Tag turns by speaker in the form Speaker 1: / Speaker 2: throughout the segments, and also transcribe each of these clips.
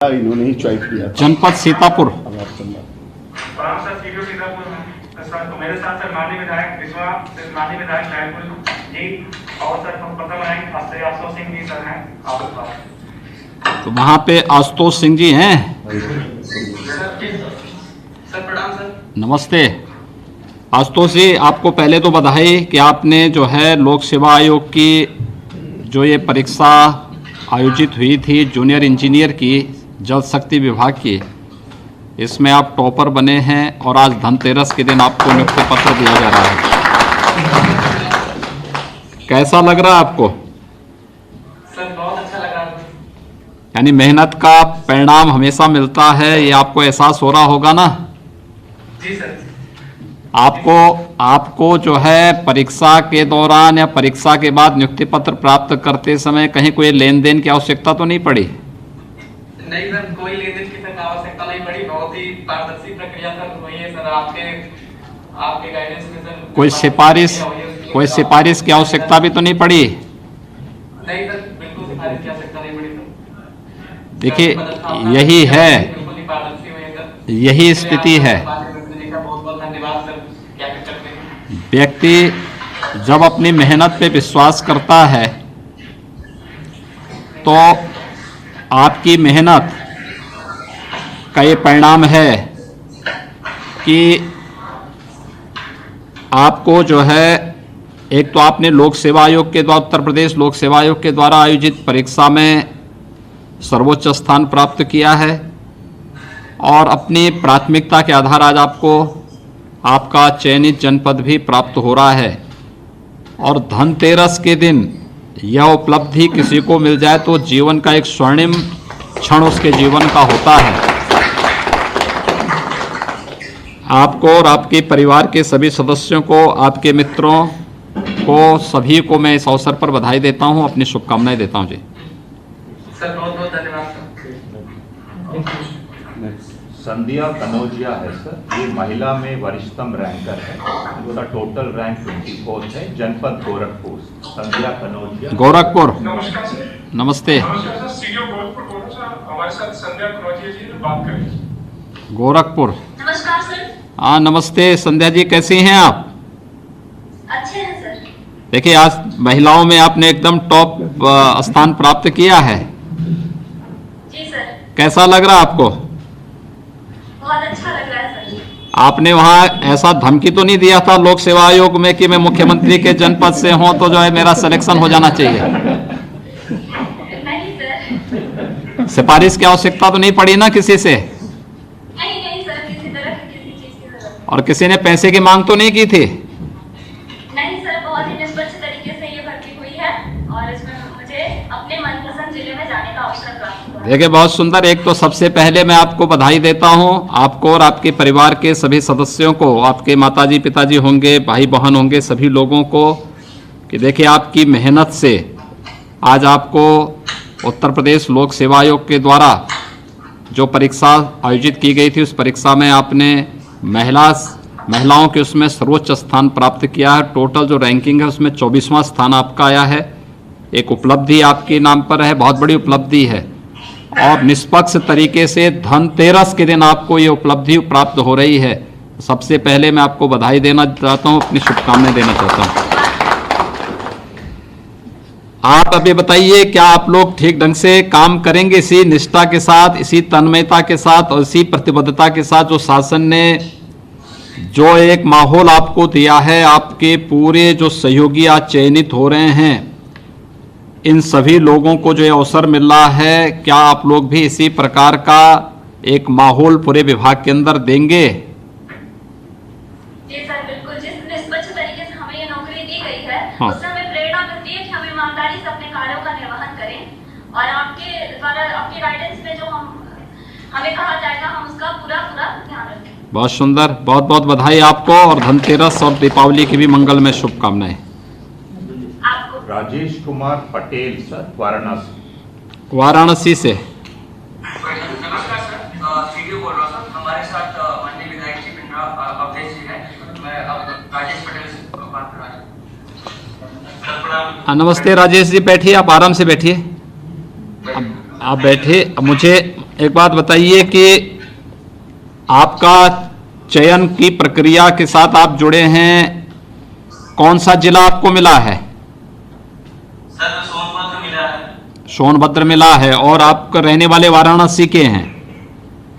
Speaker 1: इन्होंने ही चॉइस किया था।
Speaker 2: जनपद सीतापुर।
Speaker 3: सर सीडीओ सीतापुर में सर तो मेरे साथ सर माननीय विधायक विश्वास माननीय विधायक नायकुल जी और सर प्रथम रैंक आशुतोष सिंह जी सर हैं आपके पास।
Speaker 2: तो वहाँ पे आशुतोष सिंह जी हैं।
Speaker 3: सर प्रणाम सर।
Speaker 2: नमस्ते आशुतोष जी, आपको पहले तो बधाई कि आपने जो है लोक सेवा आयोग की जो ये परीक्षा आयोजित हुई थी जूनियर इंजीनियर की जल शक्ति विभाग की, इसमें आप टॉपर बने हैं और आज धनतेरस के दिन आपको नियुक्ति पत्र दिया जा रहा है। कैसा लग रहा है आपको?
Speaker 3: सर बहुत अच्छा लग रहा है।
Speaker 2: यानी मेहनत का परिणाम हमेशा मिलता है, ये आपको एहसास हो रहा होगा ना?
Speaker 3: जी सर।
Speaker 2: आपको जो है परीक्षा के दौरान या परीक्षा के बाद नियुक्ति पत्र प्राप्त करते समय कहीं कोई लेन देन की आवश्यकता तो नहीं पड़ी?
Speaker 3: नहीं सर, कोई लेन देन की सर आवश्यकता नहीं पड़ी। बहुत ही पारदर्शी प्रक्रिया सर हुई है सर आपके गाइडेंस में सर।
Speaker 2: कोई सिफारिश की आवश्यकता भी तो नहीं पड़ी?
Speaker 3: नहीं सर, बिल्कुल सिफारिश की आवश्यकता नहीं पड़ी सर।
Speaker 2: देखिए यही है,
Speaker 3: बिल्कुल ही पारदर्शी हुई है सर।
Speaker 2: यही स्थिति है।
Speaker 3: बहुत बहुत धन्यवाद सर। क्या कर सकते हैं।
Speaker 2: व्यक्ति जब अपनी मेहनत पे विश्वास करता है तो आपकी मेहनत का ये परिणाम है कि आपको जो है एक तो आपने लोक सेवा आयोग के द्वारा उत्तर प्रदेश लोक सेवा आयोग के द्वारा आयोजित परीक्षा में सर्वोच्च स्थान प्राप्त किया है और अपनी प्राथमिकता के आधार आज आपको आपका चयनित जनपद भी प्राप्त हो रहा है। और धनतेरस के दिन यह उपलब्धि किसी को मिल जाए तो जीवन का एक स्वर्णिम क्षण उसके जीवन का होता है। आपको और आपके परिवार के सभी सदस्यों को, आपके मित्रों को, सभी को मैं इस अवसर पर बधाई देता हूं, अपनी शुभकामनाएं देता हूं जी।
Speaker 3: सर बहुत बहुत धन्यवाद सर।
Speaker 4: संध्या कनौजिया है सर, ये महिला में वरिष्ठतम रैंकर है, उनका टोटल रैंक 24 है, जनपद गोरखपुर। संध्या कनौजिया, गोरखपुर।
Speaker 3: नमस्कार सर।
Speaker 2: नमस्ते।
Speaker 3: नमस्कार सर, सीडीओ गोरखपुर बोल रहा हूं सर। हमारे साथ संध्या कनौजिया जी बात करें।
Speaker 2: गोरखपुर।
Speaker 5: नमस्कार सर।
Speaker 2: हाँ नमस्ते संध्या जी, कैसी हैं आप?
Speaker 5: अच्छे हैं सर।
Speaker 2: देखिए आज महिलाओं में आपने एकदम टॉप स्थान प्राप्त किया है।
Speaker 5: जी सर।
Speaker 2: कैसा लग रहा है आपको?
Speaker 5: बहुत अच्छा लग रहा है सर।
Speaker 2: आपने वहाँ ऐसा धमकी तो नहीं दिया था लोक सेवा आयोग में कि मैं मुख्यमंत्री के जनपद से हूँ तो जो है मेरा सिलेक्शन हो जाना चाहिए?
Speaker 5: नहीं सर।
Speaker 2: सिफारिश की आवश्यकता तो नहीं पड़ी ना किसी से?
Speaker 5: नहीं नहीं सर, किसी तरह की किसी चीज की जरूरत
Speaker 2: और किसी ने पैसे की मांग तो नहीं की थी?
Speaker 5: नहीं सर, बहुत ही निष्पक्ष तरीके से ये भर्ती हुई है और इसमें मुझे अपने मनपसंद जिले में जाने का अवसर प्राप्त हुआ।
Speaker 2: देखिए बहुत सुंदर। एक तो सबसे पहले मैं आपको बधाई देता हूं, आपको और आपके परिवार के सभी सदस्यों को, आपके माताजी पिताजी होंगे, भाई बहन होंगे, सभी लोगों को, कि देखिए आपकी मेहनत से आज आपको उत्तर प्रदेश लोक सेवा आयोग के द्वारा जो परीक्षा आयोजित की गई थी उस परीक्षा में आपने महिलाओं के उसमें सर्वोच्च स्थान प्राप्त किया है। टोटल जो रैंकिंग है उसमें 24वां स्थान आपका आया है। एक उपलब्धि आपके नाम पर है, बहुत बड़ी उपलब्धि है और निष्पक्ष तरीके से धनतेरस के दिन आपको ये उपलब्धि प्राप्त हो रही है। सबसे पहले मैं आपको बधाई देना चाहता हूँ, अपनी शुभकामनाएं देना चाहता हूँ। आप अभी बताइए, क्या आप लोग ठीक ढंग से काम करेंगे इसी निष्ठा के साथ, इसी तन्मयता के साथ और इसी प्रतिबद्धता के साथ जो शासन ने जो एक माहौल आपको दिया है, आपके पूरे जो सहयोगी आज चयनित हो रहे हैं, इन सभी लोगों को जो अवसर मिल रहा है, क्या आप लोग भी इसी प्रकार का एक माहौल पूरे विभाग के अंदर देंगे?
Speaker 5: जी सर, बिल्कुल। जिस निष्पक्ष तरीके से हमें ये नौकरी दी गई है,
Speaker 2: हाँ।
Speaker 5: उससे हमें प्रेरणा मिलती है कि हम ईमानदारी से अपने कार्यों का निर्वहन करें और आपके द्वारा आपके गाइडेंस में जो हमें कहा जाएगा हम उसका पूरा ध्यान रखें।
Speaker 2: बहुत सुंदर, बहुत बहुत बधाई आपको और धनतेरस और दीपावली की भी मंगलमय शुभकामनाएं।
Speaker 4: राजेश कुमार पटेल सर, वाराणसी।
Speaker 2: वाराणसी से।
Speaker 3: नमस्कार सर, सीडीओ बोल रहा हूं सर। हमारे साथ माननीय विधायक जी पिंडरा अवधेश जी हैं। मैं अब राजेश पटेल से बात कर रहा हूं।
Speaker 2: नमस्ते राजेश जी, बैठिए, आप आराम से बैठिए। आप बैठिए। मुझे एक बात बताइए कि आपका चयन की प्रक्रिया के साथ आप जुड़े हैं, कौन सा जिला आपको मिला है?
Speaker 3: सर सोनभद्र मिला है।
Speaker 2: सोनभद्र मिला है। और आप रहने वाले वाराणसी के हैं?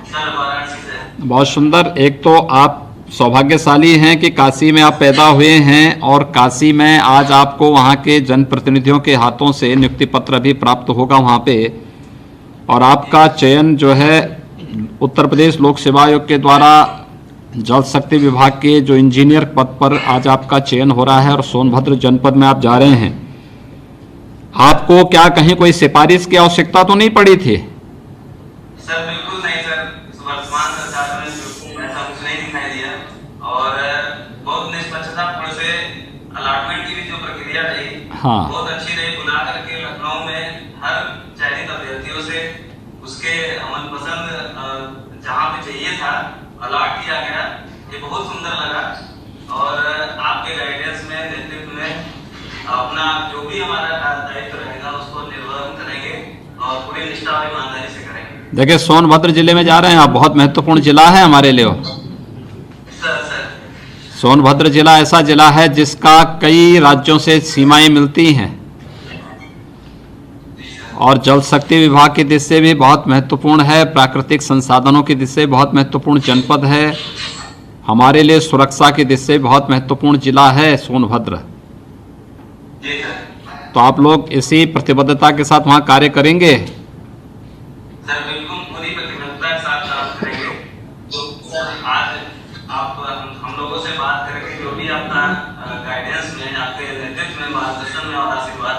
Speaker 3: सर वाराणसी से।
Speaker 2: बहुत सुंदर। एक तो आप सौभाग्यशाली हैं कि काशी में आप पैदा हुए हैं और काशी में आज आपको वहाँ के जनप्रतिनिधियों के हाथों से नियुक्ति पत्र भी प्राप्त होगा वहाँ पे, और आपका चयन जो है उत्तर प्रदेश लोक सेवा आयोग के द्वारा जल शक्ति विभाग के जो इंजीनियर पद पर आज आपका चयन हो रहा है और सोनभद्र जनपद में आप जा रहे हैं। आपको क्या कहीं कोई सिफारिश की आवश्यकता तो नहीं पड़ी थी?
Speaker 3: सर बिल्कुल नहीं सर, वर्तमान सरकार ने ऐसा कुछ नहीं दिखाई दिया और बहुत निष्पक्षतापूर्ण से अलॉटमेंट की भी जो प्रक्रिया रही
Speaker 2: हाँ।
Speaker 3: बहुत अच्छी रही। बुला करके लखनऊ में हर चयनित अभ्यर्थियों से उसके मनपसंद जहाँ पे चाहिए था अलॉट किया गया। ये बहुत सुंदर लगा और आपके गाइडेंस में, नेतृत्व में अपना जो भी हमारा दायित्व रहेगा उसको निर्वहन करेंगे और पूरी निष्ठा और ईमानदारी से करेंगे।
Speaker 2: देखिए, सोनभद्र जिले में जा रहे हैं आप, बहुत महत्वपूर्ण जिला है हमारे लिए।
Speaker 3: सर
Speaker 2: सोनभद्र जिला ऐसा जिला है जिसका कई राज्यों से सीमाएं मिलती हैं और जल शक्ति विभाग की दृष्टि से भी बहुत महत्वपूर्ण है, प्राकृतिक संसाधनों की दृष्टि से बहुत महत्वपूर्ण जनपद है, हमारे लिए सुरक्षा की दृष्टि से बहुत महत्वपूर्ण जिला है सोनभद्र।
Speaker 3: जी सर।
Speaker 2: तो आप लोग इसी प्रतिबद्धता के साथ वहाँ कार्य करेंगे?
Speaker 3: सर बिल्कुल पूरी प्रतिबद्धता के साथ काम करेंगे। तो आज आप हम लोगों से बात करके जो भी आपका गाइडेंस में, आपके नेतृत्व में, मार्गदर्शन में और आशीर्वाद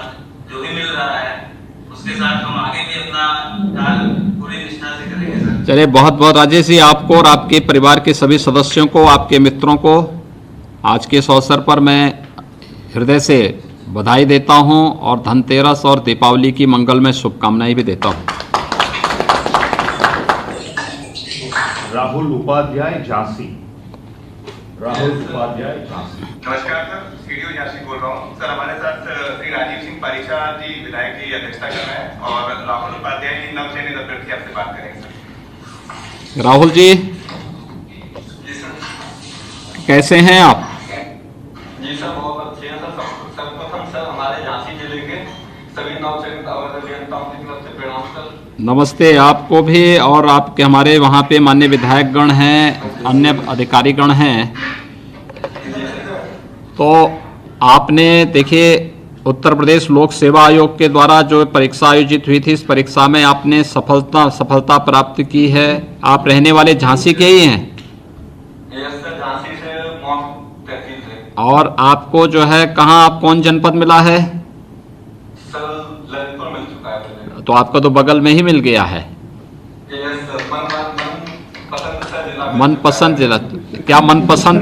Speaker 3: जो भी मिल रहा है उसके साथ हम आगे भी अपना कार्य पूरी निष्ठा से करेंगे सर।
Speaker 2: चलिए, बहुत बहुत राजेश जी, आपको और आपके परिवार के सभी सदस्यों को, आपके मित्रों को आज के इस अवसर पर मैं हृदय से बधाई देता हूं और धनतेरस और दीपावली की मंगलमय शुभकामनाएं भी देता हूं।
Speaker 4: राहुल उपाध्याय झांसी। राहुल उपाध्याय झांसी।
Speaker 1: नमस्कार सर, सीडीओ झांसी बोल रहा हूँ। सर हमारे साथ श्री राजीव सिंह पारिशा जी विधायक की अध्यक्षता कर रहे हैं और राहुल उपाध्याय जी नवचयनित अभ्यर्थी आपसे बात करेंगे सर।
Speaker 2: राहुल जी,
Speaker 3: जी सर।
Speaker 2: कैसे हैं आप?
Speaker 3: जी सर बहुत अच्छे हैं सर। सर्वप्रथम सर हमारे झांसी जिले के सभी नवचयनित अभियंताओं की तरफ से प्रणाम सर।
Speaker 2: नमस्ते आपको भी, और आपके हमारे वहाँ पे माननीय विधायकगण हैं, अन्य अधिकारीगण हैं। तो आपने देखिए, उत्तर प्रदेश लोक सेवा आयोग के द्वारा जो परीक्षा आयोजित हुई थी, इस परीक्षा में आपने सफलता प्राप्त की है। आप रहने वाले झांसी के ही हैं?
Speaker 3: यस सर, झांसी से मौत तहसील से।
Speaker 2: और आपको जो है कहाँ, आप कौन जनपद मिला है?
Speaker 3: सर ललितपुर मिल चुका है मुझे।
Speaker 2: तो आपका तो बगल में ही मिल गया है।
Speaker 3: यस सर, मनपसंद सा जिला।
Speaker 2: मनपसंद जिला? क्या मनपसंद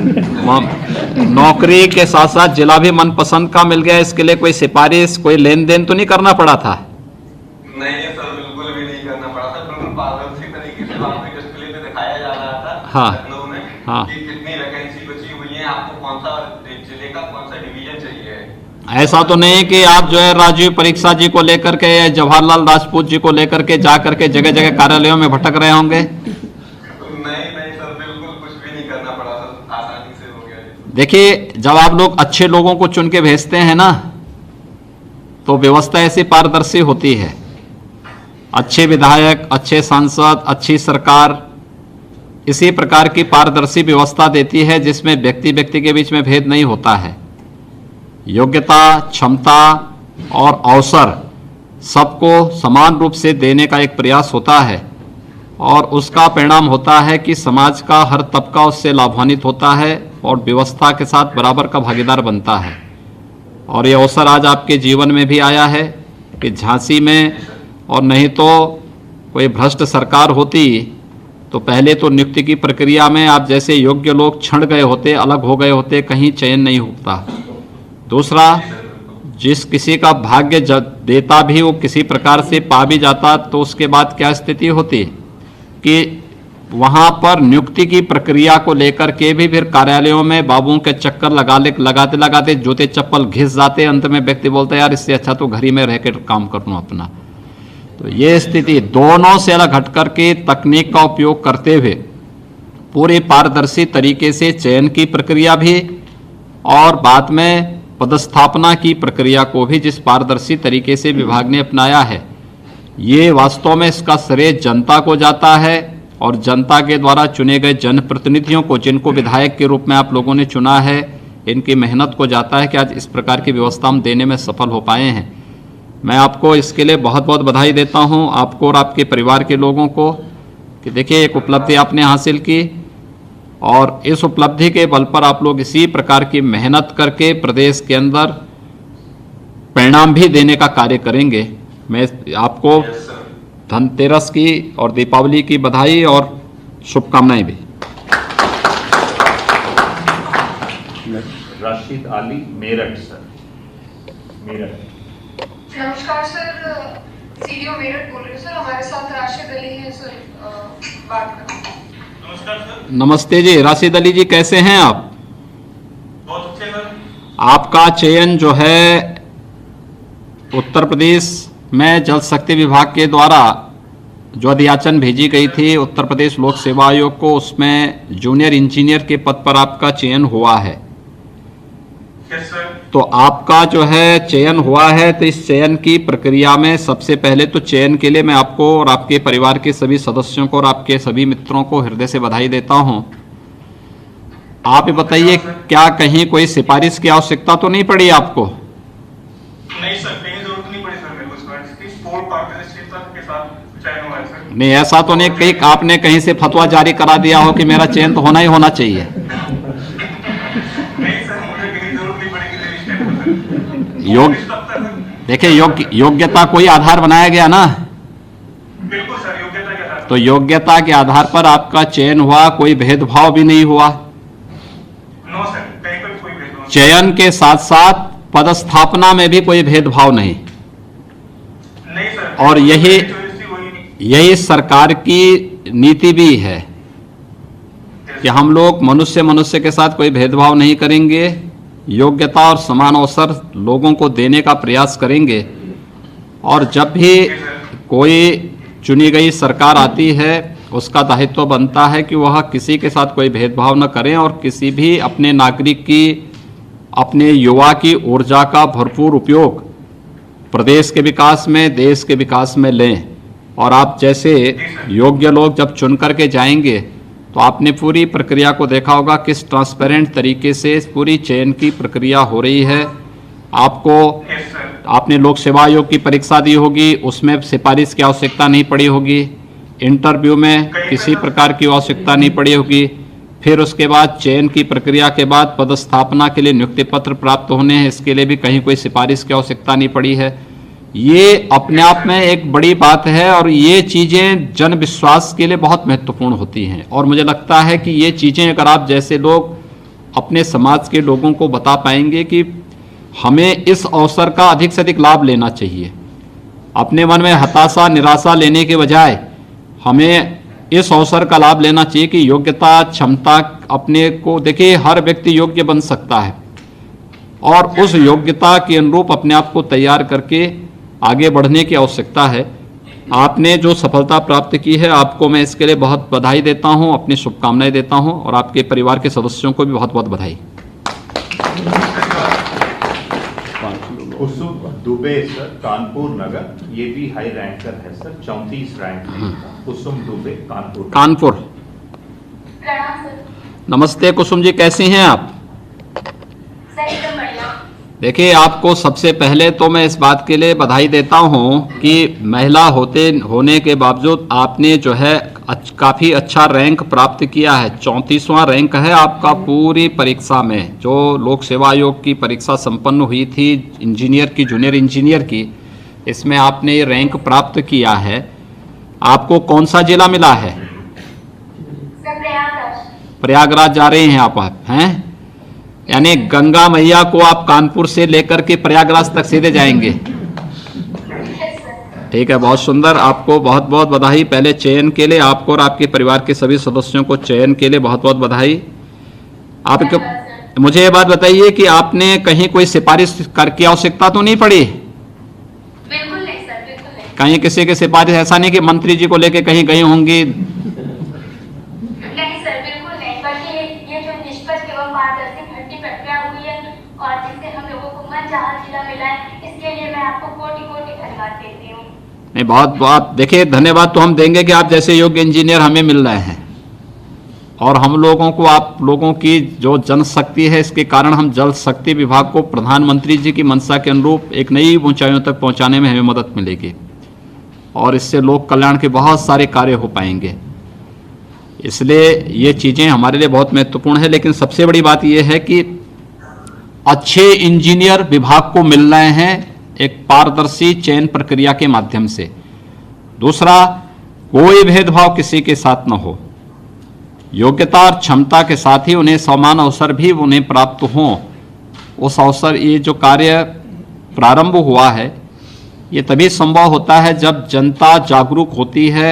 Speaker 2: नौकरी के साथ साथ जिला भी मनपसंद का मिल गया? इसके लिए कोई सिफारिश, कोई लेन देन तो नहीं करना पड़ा था?
Speaker 3: नहीं सर, बिल्कुल भी नहीं करना पड़ा था। बिल्कुल पारदर्शी तरीके से वहाँ पे डिस्प्ले पे दिखाया जा रहा था
Speaker 2: हाँ।
Speaker 3: लखनऊ में
Speaker 2: हाँ।
Speaker 3: कि कितनी वैकेंसी बची हुई है, आपको कौन सा जिले का कौन सा डिवीजन चाहिए।
Speaker 2: ऐसा तो नहीं कि आप जो है राजीव परीक्षा जी को लेकर के या जवाहरलाल राजपूत जी को लेकर के जा करके जगह जगह कार्यालयों में भटक रहे होंगे?
Speaker 3: नहीं सर, बिल्कुल कुछ भी नहीं करना पड़ा सर, आसानी से हो गया।
Speaker 2: देखिए, जब आप लोग अच्छे लोगों को चुन के भेजते हैं ना, तो व्यवस्था ऐसी पारदर्शी होती है। अच्छे विधायक, अच्छे सांसद, अच्छी सरकार इसी प्रकार की पारदर्शी व्यवस्था देती है जिसमें व्यक्ति व्यक्ति के बीच में भेद नहीं होता है। योग्यता, क्षमता और अवसर सबको समान रूप से देने का एक प्रयास होता है और उसका परिणाम होता है कि समाज का हर तबका उससे लाभान्वित होता है और व्यवस्था के साथ बराबर का भागीदार बनता है। और ये अवसर आज आपके जीवन में भी आया है कि झांसी में, और नहीं तो कोई भ्रष्ट सरकार होती तो पहले तो नियुक्ति की प्रक्रिया में आप जैसे योग्य लोग छंट गए होते, अलग हो गए होते, कहीं चयन नहीं होता। दूसरा, जिस किसी का भाग्य देता भी वो किसी प्रकार से पा भी जाता तो उसके बाद क्या स्थिति होती कि वहाँ पर नियुक्ति की प्रक्रिया को लेकर के भी फिर कार्यालयों में बाबुओं के चक्कर लगाते लगाते जूते चप्पल घिस जाते। अंत में व्यक्ति बोलता है यार इससे अच्छा तो घर ही में रह कर काम कर लूँ अपना। तो ये स्थिति दोनों से अलग हट करके तकनीक का उपयोग करते हुए पूरे पारदर्शी तरीके से चयन की प्रक्रिया भी और बाद में पदस्थापना की प्रक्रिया को भी जिस पारदर्शी तरीके से विभाग ने अपनाया है, ये वास्तव में इसका श्रेय जनता को जाता है और जनता के द्वारा चुने गए जनप्रतिनिधियों को, जिनको विधायक के रूप में आप लोगों ने चुना है, इनकी मेहनत को जाता है कि आज इस प्रकार की व्यवस्था हम देने में सफल हो पाए हैं। मैं आपको इसके लिए बहुत बहुत बधाई देता हूं, आपको और आपके परिवार के लोगों को, कि देखिए एक उपलब्धि आपने हासिल की और इस उपलब्धि के बल पर आप लोग इसी प्रकार की मेहनत करके प्रदेश के अंदर परिणाम भी देने का कार्य करेंगे। मैं आपको धनतेरस की और दीपावली की बधाई और शुभकामनाएं भी।
Speaker 4: राशिद अली मेरठ सर, मेरठ।
Speaker 6: नमस्कार सर, सीडीओ मेरठ बोल रही हूँ सर। हमारे साथ राशिद अली है सर, बात करें।
Speaker 3: नमस्कार सर।
Speaker 2: नमस्ते जी, राशिद अली जी कैसे हैं आप?
Speaker 3: बहुत अच्छे सर।
Speaker 2: आपका चयन जो है उत्तर प्रदेश में जल शक्ति विभाग के द्वारा जो अधियाचन भेजी गई थी उत्तर प्रदेश लोक सेवा आयोग को, उसमें जूनियर इंजीनियर के पद पर आपका चयन हुआ है।
Speaker 3: Yes sir.
Speaker 2: तो आपका जो है चयन हुआ है, तो इस चयन की प्रक्रिया में सबसे पहले तो चयन के लिए मैं आपको और आपके परिवार के सभी सदस्यों को और आपके सभी मित्रों को हृदय से बधाई देता हूं। आप ये बताइए, क्या कहीं कोई सिफारिश की आवश्यकता तो नहीं पड़ी आपको?
Speaker 3: नहीं सर, कहीं जरूरत नहीं पड़ी सर मेरे को सिफारिश की। पूर्ण पारदर्शिता के साथ चयन हुआ है सर।
Speaker 2: नहीं, ऐसा तो नहीं कहीं आपने कहीं से फतवा जारी करा दिया हो कि मेरा चयन तो होना ही होना चाहिए?
Speaker 3: नहीं सर, मुझे कहीं जरूरत नहीं पड़ेगी रजिस्ट्रेशन।
Speaker 2: देखिए योग्यता कोई आधार बनाया गया ना?
Speaker 3: बिल्कुल सर, योग्यता के आधार।
Speaker 2: तो योग्यता के आधार पर आपका चयन हुआ, कोई भेदभाव भी नहीं हुआ।
Speaker 3: नो सर, कहीं पर कोई भेदभाव नहीं।
Speaker 2: चयन के साथ साथ पदस्थापना में भी कोई भेदभाव नहीं।
Speaker 3: नहीं सर।
Speaker 2: और यही सरकार की नीति भी है कि हम लोग मनुष्य के साथ कोई भेदभाव नहीं करेंगे, योग्यता और समान अवसर लोगों को देने का प्रयास करेंगे। और जब भी कोई चुनी गई सरकार आती है, उसका दायित्व बनता है कि वह किसी के साथ कोई भेदभाव न करें और किसी भी अपने नागरिक की, अपने युवा की ऊर्जा का भरपूर उपयोग प्रदेश के विकास में, देश के विकास में लें। और आप जैसे योग्य लोग जब चुन करके जाएंगे तो आपने पूरी प्रक्रिया को देखा होगा, किस ट्रांसपेरेंट तरीके से पूरी चयन की प्रक्रिया हो रही है। आपने लोक सेवा आयोग की परीक्षा दी होगी, उसमें सिफारिश की आवश्यकता नहीं पड़ी होगी, इंटरव्यू में किसी प्रकार की आवश्यकता नहीं पड़ी होगी। फिर उसके बाद चयन की प्रक्रिया के बाद पदस्थापना के लिए नियुक्ति पत्र प्राप्त होने हैं, इसके लिए भी कहीं कोई सिफारिश की आवश्यकता नहीं पड़ी है। ये अपने आप में एक बड़ी बात है और ये चीज़ें जन विश्वास के लिए बहुत महत्वपूर्ण होती हैं। और मुझे लगता है कि ये चीज़ें अगर आप जैसे लोग अपने समाज के लोगों को बता पाएंगे कि हमें इस अवसर का अधिक से अधिक लाभ लेना चाहिए, अपने मन में हताशा निराशा लेने के बजाय हमें इस अवसर का लाभ लेना चाहिए कि योग्यता क्षमता अपने को, देखिए हर व्यक्ति योग्य बन सकता है और उस योग्यता के अनुरूप अपने आप को तैयार करके आगे बढ़ने की आवश्यकता है। आपने जो सफलता प्राप्त की है, आपको मैं इसके लिए बहुत बधाई देता हूं, अपनी शुभकामनाएं देता हूं और आपके परिवार के सदस्यों को भी बहुत बहुत बधाई।
Speaker 4: कुसुम दुबे सर, कानपुर नगर, ये भी हाई रैंकर है सर, 34 रैंक में। कुसुम दुबे, कानपुर।
Speaker 5: प्रणाम सर।
Speaker 2: नमस्ते कुसुम जी, कैसी हैं आप?
Speaker 5: सर एकदम बढ़िया।
Speaker 2: देखिए, आपको सबसे पहले तो मैं इस बात के लिए बधाई देता हूं कि महिला होने के बावजूद आपने जो है काफ़ी अच्छा रैंक प्राप्त किया है। 34वां रैंक है आपका पूरी परीक्षा में। जो लोक सेवा आयोग की परीक्षा संपन्न हुई थी इंजीनियर की, जूनियर इंजीनियर की, इसमें आपने ये रैंक प्राप्त किया है। आपको कौन सा जिला मिला है?
Speaker 5: सर प्रयागराज।
Speaker 2: प्रयागराज जा रहे हैं आप हैं? यानी गंगा मैया को आप कानपुर से लेकर के प्रयागराज तक सीधे जाएंगे। ठीक है, बहुत सुंदर। आपको बहुत बहुत बधाई पहले चयन के लिए, आपको और आपके परिवार के सभी सदस्यों को चयन के लिए बहुत बहुत बधाई। आपको मुझे ये बात बताइए कि आपने कहीं कोई सिफारिश कर की आवश्यकता तो नहीं पड़ी?
Speaker 5: बिल्कुल नहीं सर, बिल्कुल नहीं।
Speaker 2: कहीं किसी की सिफारिश, ऐसा नहीं कि मंत्री जी को लेके कहीं गई होंगी?
Speaker 5: नहीं सर, बिल्कुल नहीं, बल्कि ये जो निष्पक्ष एवं पारदर्शी भर्ती प्रक्रिया हुई है और जिससे हम लोगों को मनचाहा जिला मिला है, इसके लिए मैं आपको कोटि कोटि धन्यवाद देती हूँ।
Speaker 2: नहीं, बहुत बहुत देखिए, धन्यवाद तो हम देंगे कि आप जैसे योग्य इंजीनियर हमें मिल रहे हैं, और हम लोगों को, आप लोगों की जो जनशक्ति है, इसके कारण हम जल शक्ति विभाग को प्रधानमंत्री जी की मंशा के अनुरूप एक नई ऊंचाइयों तक पहुंचाने में हमें मदद मिलेगी, और इससे लोक कल्याण के बहुत सारे कार्य हो पाएंगे। इसलिए ये चीज़ें हमारे लिए बहुत महत्वपूर्ण है। लेकिन सबसे बड़ी बात यह है कि अच्छे इंजीनियर विभाग को मिल रहे हैं एक पारदर्शी चयन प्रक्रिया के माध्यम से। दूसरा, कोई भेदभाव किसी के साथ न हो, योग्यता और क्षमता के साथ ही उन्हें समान अवसर भी उन्हें प्राप्त हों। उस अवसर, ये जो कार्य प्रारंभ हुआ है, ये तभी संभव होता है जब जनता जागरूक होती है,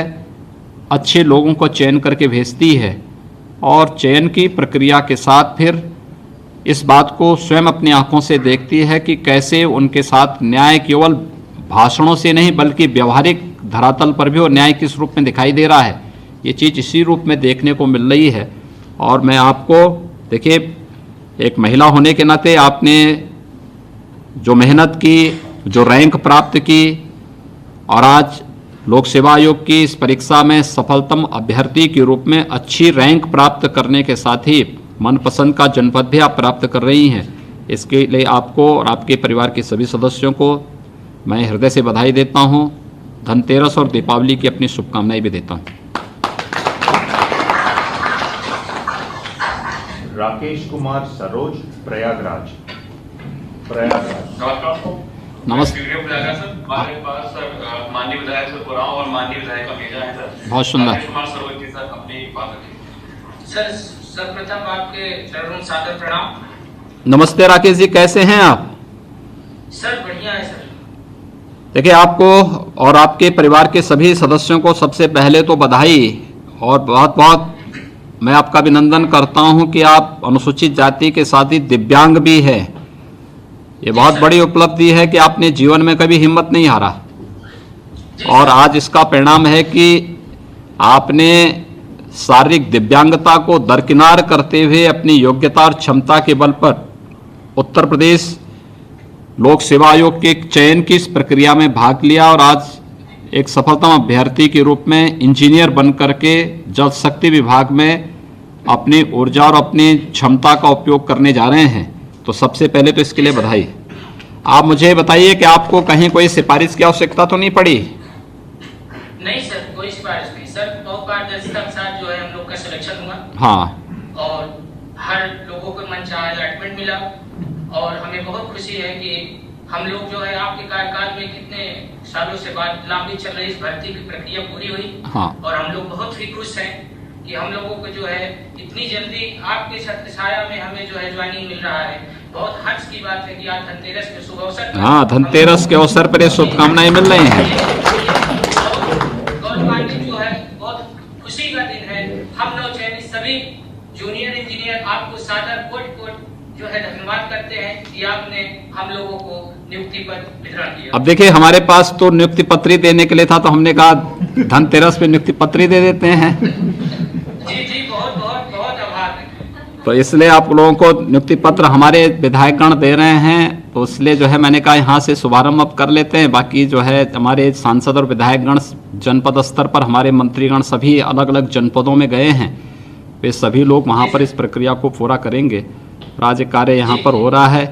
Speaker 2: अच्छे लोगों को चयन करके भेजती है, और चयन की प्रक्रिया के साथ फिर इस बात को स्वयं अपनी आंखों से देखती है कि कैसे उनके साथ न्याय केवल भाषणों से नहीं बल्कि व्यवहारिक धरातल पर भी और न्याय किस रूप में दिखाई दे रहा है। ये चीज़ इसी रूप में देखने को मिल रही है। और मैं आपको, देखिए, एक महिला होने के नाते आपने जो मेहनत की, जो रैंक प्राप्त की, और आज लोक सेवा आयोग की इस परीक्षा में सफलतम अभ्यर्थी के रूप में अच्छी रैंक प्राप्त करने के साथ ही मनपसंद का जनपद भी आप प्राप्त कर रही हैं। इसके लिए आपको और आपके परिवार के सभी सदस्यों को मैं हृदय से बधाई देता हूं। धनतेरस और दीपावली की अपनी शुभकामनाएं भी देता हूं।
Speaker 4: राकेश कुमार सरोज, प्रयागराज।
Speaker 2: नमस्ते।
Speaker 7: वीडियो बुलाया सर, हमारे पास सर माननीय विधायक सर पुराव और माननीय विधायक का भेजा है सर।
Speaker 2: बहुत सुंदर।
Speaker 7: राकेश कुमार सरोज जी सर, अपनी बात रखिए।
Speaker 8: सर, सर्वप्रथम आपके चरणों सादर प्रणाम।
Speaker 2: नमस्ते राकेश जी, कैसे हैं आप?
Speaker 8: सर बढ़िया है सर।
Speaker 2: देखिए, आपको और आपके परिवार के सभी सदस्यों को सबसे पहले तो बधाई, और बहुत बहुत मैं आपका अभिनंदन करता हूं कि आप अनुसूचित जाति के साथ ही दिव्यांग भी है। ये बहुत बड़ी उपलब्धि है कि आपने जीवन में कभी हिम्मत नहीं हारा, और आज इसका परिणाम है कि आपने शारीरिक दिव्यांगता को दरकिनार करते हुए अपनी योग्यता और क्षमता के बल पर उत्तर प्रदेश लोक सेवा आयोग के चयन की इस प्रक्रिया में भाग लिया, और आज एक सफलतम अभ्यर्थी के रूप में इंजीनियर बनकर के जल शक्ति विभाग में अपनी ऊर्जा और अपनी क्षमता का उपयोग करने जा रहे हैं। तो सबसे पहले तो इसके लिए बधाई। आप मुझे बताइए कि आपको कहीं कोई सिफारिश की आवश्यकता तो नहीं पड़ी?
Speaker 8: नहीं सर, कोई सिफारिश नहीं सर, बहुत पारदर्शिता के साथ जो है हम लोग का सिलेक्शन हुआ।
Speaker 2: हाँ,
Speaker 8: और हर लोगों को मनचाहा अलॉटमेंट मिला, और हमें बहुत खुशी है कि हम लोग जो है आपके कार्यकाल में कितने सालों से बाद लंबी चल रही इस भर्ती की प्रक्रिया पूरी हुई।
Speaker 2: हाँ।
Speaker 8: और हम लोग बहुत ही खुश हैं कि हम लोगों को जो है इतनी जल्दी आपके छत्र छाया में हमें जो है ज्वाइनिंग मिल रहा है। बहुत हर्ष की बात है कि आज धनतेरस के शुभ अवसर पर,
Speaker 2: हाँ, धनतेरस के अवसर पर ये शुभकामनाएं मिल रही हैं।
Speaker 8: गौरवान्वित जो है, बहुत खुशी का दिन है। हम लोग चयनित सभी जूनियर इंजीनियर आपको सादर कोट जो है धन्यवाद करते हैं कि आपने हम लोगों को नियुक्ति पत्र वितरण किया।
Speaker 2: अब देखिए, हमारे पास तो नियुक्ति पत्र ही देने के लिए था, तो हमने कहा धनतेरस पे नियुक्ति पत्र ही दे देते हैं।
Speaker 8: जी जी, बहुत बहुत बहुत आभार है।
Speaker 2: तो इसलिए आप लोगों को नियुक्ति पत्र हमारे विधायकगण दे रहे हैं, तो इसलिए जो है मैंने कहा यहाँ से शुभारंभ अब कर लेते हैं। बाकी जो है हमारे सांसद और विधायकगण जनपद स्तर पर, हमारे मंत्रीगण सभी अलग अलग जनपदों में गए हैं, वे सभी लोग वहाँ पर इस प्रक्रिया को पूरा करेंगे। राज्य कार्य यहाँ पर हो रहा है।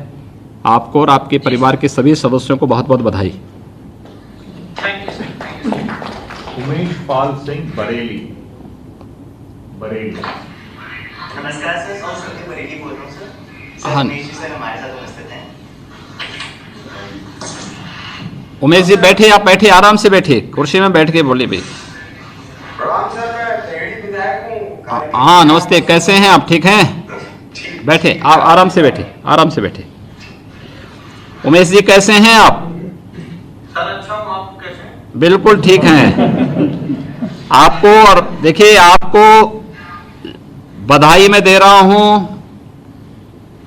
Speaker 2: आपको और आपके परिवार के सभी सदस्यों को बहुत बहुत बधाई।
Speaker 8: Thank you sir.
Speaker 4: Umesh Pal Singh, Bareilly.
Speaker 9: नमस्कार सर, संस्कृति बरेली बोल रहा हूँ सर।
Speaker 2: हाँ।
Speaker 9: उमेश जी सर हमारे साथ उपस्थित हैं।
Speaker 2: उमेश जी बैठे, आप बैठे, आराम से बैठे, कुर्सी में बैठ के बोले भाई।
Speaker 9: प्रणाम सर, मैं टेहरी विधायक हूँ।
Speaker 2: हाँ, नमस्ते, कैसे हैं आप? ठीक हैं? बैठे, आप आराम से बैठे, आराम से बैठे। उमेश जी कैसे हैं आप?
Speaker 9: सर अच्छा हूँ, आप कैसे हैं?
Speaker 2: बिल्कुल ठीक हैं। आपको, और देखिए, आपको बधाई मैं दे रहा हूं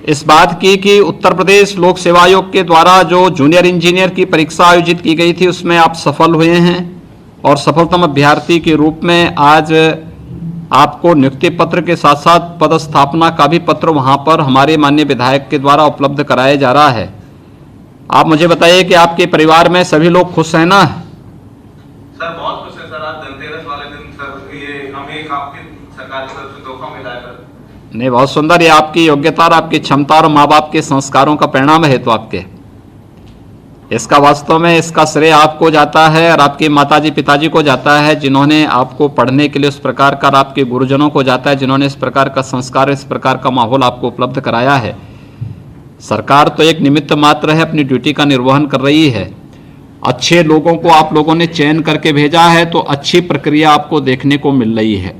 Speaker 2: इस बात की कि उत्तर प्रदेश लोक सेवा आयोग के द्वारा जो जूनियर इंजीनियर की परीक्षा आयोजित की गई थी उसमें आप सफल हुए हैं और सफलतम अभ्यर्थी के रूप में आज आपको नियुक्ति पत्र के साथ साथ पदस्थापना का भी पत्र वहां पर हमारे माननीय विधायक के द्वारा उपलब्ध कराया जा रहा है। आप मुझे बताइए कि आपके परिवार में सभी लोग खुश हैं ना?
Speaker 1: सर बहुत खुश है सर। आज धनतेरस वाले दिन सर ये हमें आपकी सरकार की तरफ से तोहफा मिला है सर।
Speaker 2: नहीं, बहुत सुंदर। ये आपकी योग्यता और आपकी क्षमता और माँ बाप के संस्कारों का परिणाम है। तो आपके इसका वास्तव में इसका श्रेय आपको जाता है और आपके माताजी पिताजी को जाता है, जिन्होंने आपको पढ़ने के लिए उस प्रकार का, आपके गुरुजनों को जाता है जिन्होंने इस प्रकार का संस्कार, इस प्रकार का माहौल आपको उपलब्ध कराया है। सरकार तो एक निमित्त मात्र है, अपनी ड्यूटी का निर्वहन कर रही है। अच्छे लोगों को आप लोगों ने चयन करके भेजा है तो अच्छी प्रक्रिया आपको देखने को मिल रही है।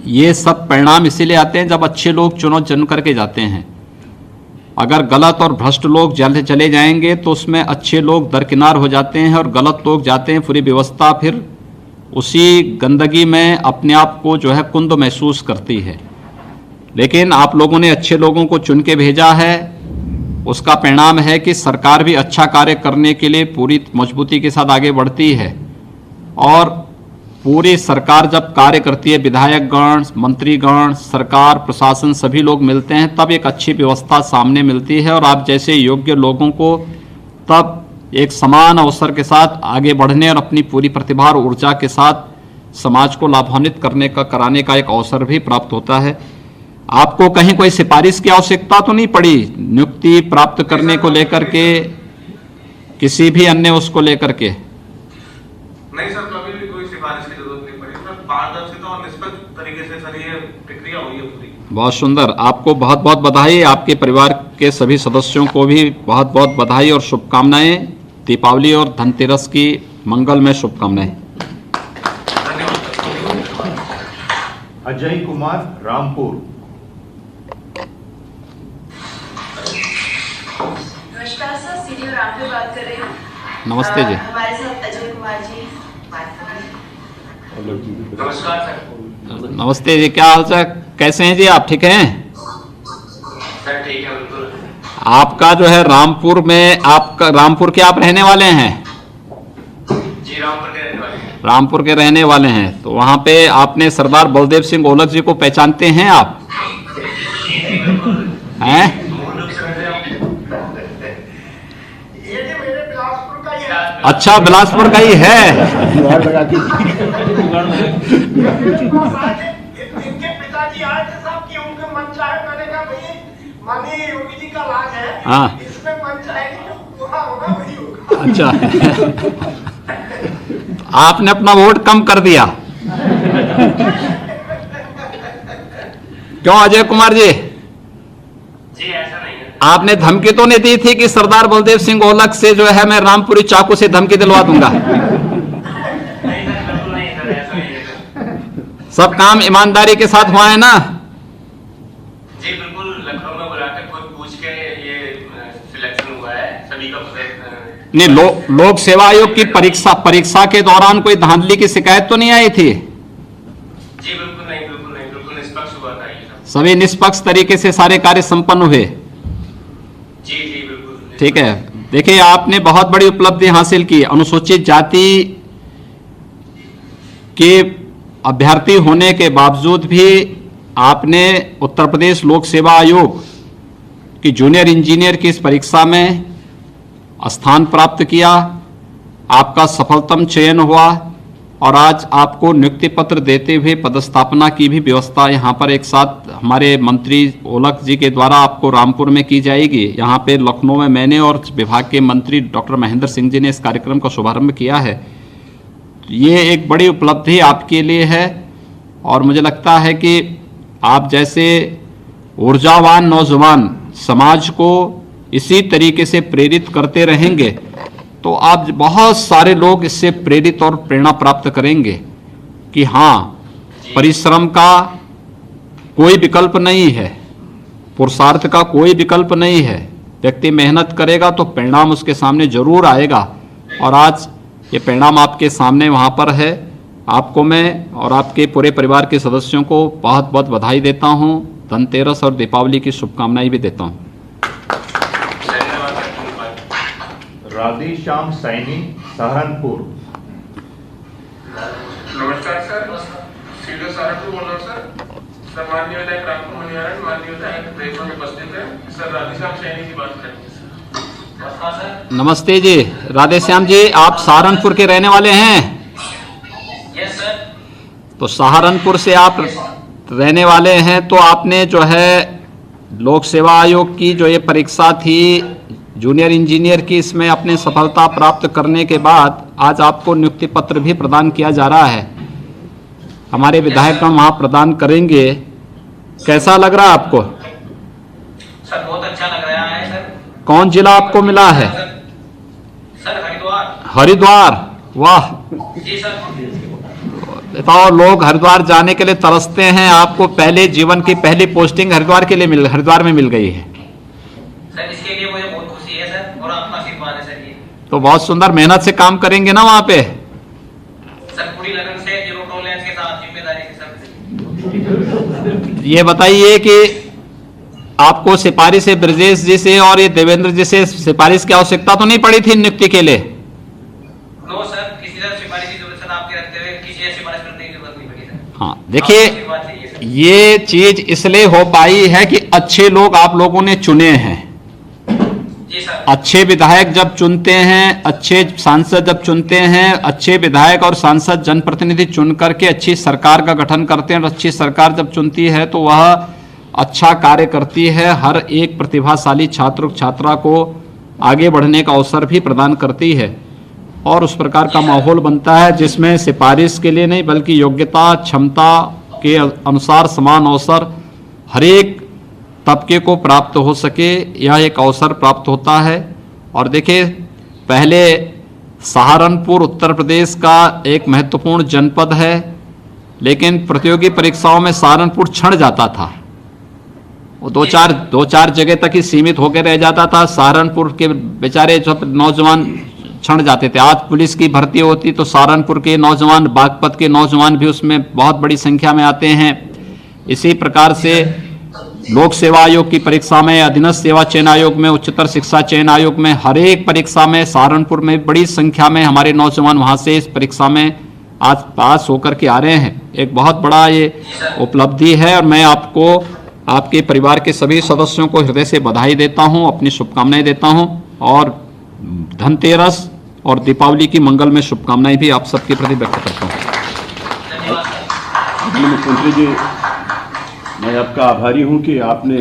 Speaker 2: ये सब परिणाम इसीलिए आते हैं जब अच्छे लोग चुन करके जाते हैं। अगर गलत और भ्रष्ट लोग जल्द चले जाएंगे तो उसमें अच्छे लोग दरकिनार हो जाते हैं और गलत लोग जाते हैं, पूरी व्यवस्था फिर उसी गंदगी में अपने आप को जो है कुंद महसूस करती है। लेकिन आप लोगों ने अच्छे लोगों को चुन के भेजा है, उसका परिणाम है कि सरकार भी अच्छा कार्य करने के लिए पूरी मजबूती के साथ आगे बढ़ती है। और पूरी सरकार जब कार्य करती है, विधायकगण, मंत्रीगण, सरकार, प्रशासन सभी लोग मिलते हैं, तब एक अच्छी व्यवस्था सामने मिलती है और आप जैसे योग्य लोगों को तब एक समान अवसर के साथ आगे बढ़ने और अपनी पूरी प्रतिभा और ऊर्जा के साथ समाज को लाभान्वित कराने का एक अवसर भी प्राप्त होता है। आपको कहीं कोई सिफारिश की आवश्यकता तो नहीं पड़ी नियुक्ति प्राप्त करने को लेकर के, किसी भी अन्य उसको लेकर के?
Speaker 1: नहीं सर, कभी भी कोई सिफारिश की जरूरत नहीं पड़ी सर। पारदर्शिता और निष्पक्ष तरीके से सर ये प्रक्रिया हुई है पूरी।
Speaker 2: बहुत सुंदर। आपको बहुत बहुत बधाई। आपके परिवार के सभी सदस्यों को भी बहुत बहुत बधाई और शुभकामनाएं। दीपावली और धनतेरस की मंगलमय शुभकामनाएं।
Speaker 4: अजय कुमार, रामपुर।
Speaker 10: नमस्कार सर, सीडीओ रामपुर बात कर रहे हैं।
Speaker 2: नमस्ते जी।
Speaker 10: हमारे साथ अजय कुमार जी बात कर रहे हैं।
Speaker 7: नमस्कार सर।
Speaker 2: नमस्ते जी, क्या हाल चाल, कैसे हैं जी आप? ठीक हैं
Speaker 7: सर? ठीक है बिल्कुल।
Speaker 2: आपका जो है रामपुर में, आपका रामपुर के आप रहने वाले हैं?
Speaker 7: जी रामपुर के रहने वाले हैं।
Speaker 2: रामपुर के रहने वाले हैं, तो वहाँ पे आपने सरदार बलदेव सिंह ओलख जी को पहचानते हैं आप? हैं? अच्छा, बिलासपुर का ही है।
Speaker 3: इनके पिताजी आए थे साहब कि उनके मन चाहे, मैंने कहा भाई माननीय योगी जी का राज है,
Speaker 2: हाँ,
Speaker 3: इसमें मन चाहेगी जो पूरा होगा वही होगा।
Speaker 2: अच्छा। आपने अपना वोट कम कर दिया क्यों अजय कुमार जी?
Speaker 7: जी ऐसा नहीं है।
Speaker 2: आपने धमकी तो नहीं दी थी कि सरदार बलदेव सिंह ओलख से जो है मैं रामपुरी चाकू से धमकी दिलवा दूंगा?
Speaker 7: नहीं सर, बिल्कुल नहीं सर, ऐसा नहीं है सर।
Speaker 2: सब काम ईमानदारी के साथ हुआ है ना?
Speaker 7: जी बिल्कुल, लखनऊ में बुलाकर खुद पूछ के ये सिलेक्शन हुआ है सभी का।
Speaker 2: नहीं, लोक सेवा आयोग की परीक्षा के दौरान कोई धांधली की शिकायत तो नहीं आई थी?
Speaker 7: जी बिल्कुल नहीं, बिल्कुल नहीं, बिल्कुल निष्पक्ष हुआ था ये सब।
Speaker 2: सभी निष्पक्ष तरीके से सारे कार्य संपन्न हुए?
Speaker 7: जी जी बिल्कुल।
Speaker 2: ठीक है। देखिए, आपने बहुत बड़ी उपलब्धि हासिल की। अनुसूचित जाति के अभ्यर्थी होने के बावजूद भी आपने उत्तर प्रदेश लोक सेवा आयोग की जूनियर इंजीनियर की इस परीक्षा में स्थान प्राप्त किया। आपका सफलतम चयन हुआ और आज आपको नियुक्ति पत्र देते हुए पदस्थापना की भी व्यवस्था यहाँ पर एक साथ हमारे मंत्री ओलख जी के द्वारा आपको रामपुर में की जाएगी। यहाँ पे लखनऊ में मैंने और विभाग के मंत्री डॉक्टर महेंद्र सिंह जी ने इस कार्यक्रम का शुभारंभ किया है। ये एक बड़ी उपलब्धि आपके लिए है और मुझे लगता है कि आप जैसे ऊर्जावान नौजवान समाज को इसी तरीके से प्रेरित करते रहेंगे तो आप बहुत सारे लोग इससे प्रेरित और प्रेरणा प्राप्त करेंगे कि हाँ, परिश्रम का कोई विकल्प नहीं है, पुरुषार्थ का कोई विकल्प नहीं है। व्यक्ति मेहनत करेगा तो परिणाम उसके सामने जरूर आएगा और आज ये परिणाम आपके सामने वहाँ पर है। आपको मैं और आपके पूरे परिवार के सदस्यों को बहुत बहुत बधाई देता हूँ। धनतेरस और दीपावली की शुभकामनाएं भी देता हूँ।
Speaker 4: राधेश्याम सैनी, सहारनपुर।
Speaker 11: नमस्कार सर, सीडीओ सहारनपुर बोल रहा हूँ सर। माननीय विधायक रामपुर मनियारन, माननीय विधायक प्रेस में उपस्थित है सर। राधेश्याम सैनी की बात करेंगे सर।
Speaker 2: नमस्ते जी, राधेश्याम जी, आप सहारनपुर के रहने वाले हैं?
Speaker 8: Yes sir.
Speaker 2: तो सहारनपुर से आप रहने वाले हैं, तो आपने जो है लोक सेवा आयोग की जो ये परीक्षा थी जूनियर इंजीनियर की, इसमें अपने सफलता प्राप्त करने के बाद आज आपको नियुक्ति पत्र भी प्रदान किया जा रहा है। हमारे विधायकगण वहाँ प्रदान करेंगे। कैसा लग रहा है आपको?
Speaker 8: सर बहुत अच्छा लग रहा है सर।
Speaker 2: कौन जिला आपको मिला है?
Speaker 8: सर हरिद्वार।
Speaker 2: हरिद्वार, वाह
Speaker 8: जी सर।
Speaker 2: बताओ, लोग हरिद्वार जाने के लिए तरसते हैं, आपको पहले जीवन की पहली पोस्टिंग हरिद्वार में मिल गई है।
Speaker 8: सर इसके लिए मुझे बहुत खुशी है सर, और आपका आशीर्वाद है सर। ये
Speaker 2: तो बहुत सुंदर मेहनत से काम करेंगे ना वहाँ पे?
Speaker 8: सर पूरी लगन से, जीरो टॉलरेंस के साथ, जिम्मेदारी के साथ।
Speaker 2: ये बताइए कि आपको सिफारिश से ब्रजेश जी से और ये देवेंद्र जी से सिफारिश की आवश्यकता तो नहीं पड़ी थी नियुक्ति के लिए?
Speaker 8: नो सर, किसी तरह सिफारिश की जरूरत सर आपके रखते हुए किसी से सिफारिश करने की जरूरत नहीं पड़ी सर।
Speaker 2: हाँ, देखिए ये चीज इसलिए हो पाई है कि अच्छे लोग आप लोगों ने चुने हैं।
Speaker 8: जी सर।
Speaker 2: अच्छे विधायक जब चुनते हैं, अच्छे सांसद जब चुनते हैं, अच्छे विधायक और सांसद जनप्रतिनिधि चुन करके अच्छी सरकार का गठन करते हैं, और अच्छी सरकार जब चुनती है तो वह अच्छा कार्य करती है, हर एक प्रतिभाशाली छात्र छात्रा को आगे बढ़ने का अवसर भी प्रदान करती है, और उस प्रकार का माहौल बनता है जिसमें सिफारिश के लिए नहीं बल्कि योग्यता क्षमता के अनुसार समान अवसर हर एक तबके को प्राप्त हो सके, यह एक अवसर प्राप्त होता है। और देखिए, पहले सहारनपुर उत्तर प्रदेश का एक महत्वपूर्ण जनपद है, लेकिन प्रतियोगी परीक्षाओं में सहारनपुर छंट जाता था, वो दो चार जगह तक ही सीमित होकर रह जाता था। सहारनपुर के बेचारे सब नौजवान छंट जाते थे। आज पुलिस की भर्ती होती तो सहारनपुर के नौजवान, बागपत के नौजवान भी उसमें बहुत बड़ी संख्या में आते हैं। इसी प्रकार से लोक सेवा आयोग की परीक्षा में, अधीनस्थ सेवा चयन आयोग में, उच्चतर शिक्षा चयन आयोग में, हर एक परीक्षा में सहारनपुर में बड़ी संख्या में हमारे नौजवान वहाँ से इस परीक्षा में आज पास होकर के आ रहे हैं। एक बहुत बड़ा ये उपलब्धि है, और मैं आपको आपके परिवार के सभी सदस्यों को हृदय से बधाई देता हूं, अपनी शुभकामनाएं देता हूं, और धनतेरस और दीपावली की मंगल में शुभकामनाएं भी आप सबके प्रति व्यक्त करता हूं।
Speaker 12: मुख्यमंत्री जी, मैं आपका आभारी हूं कि आपने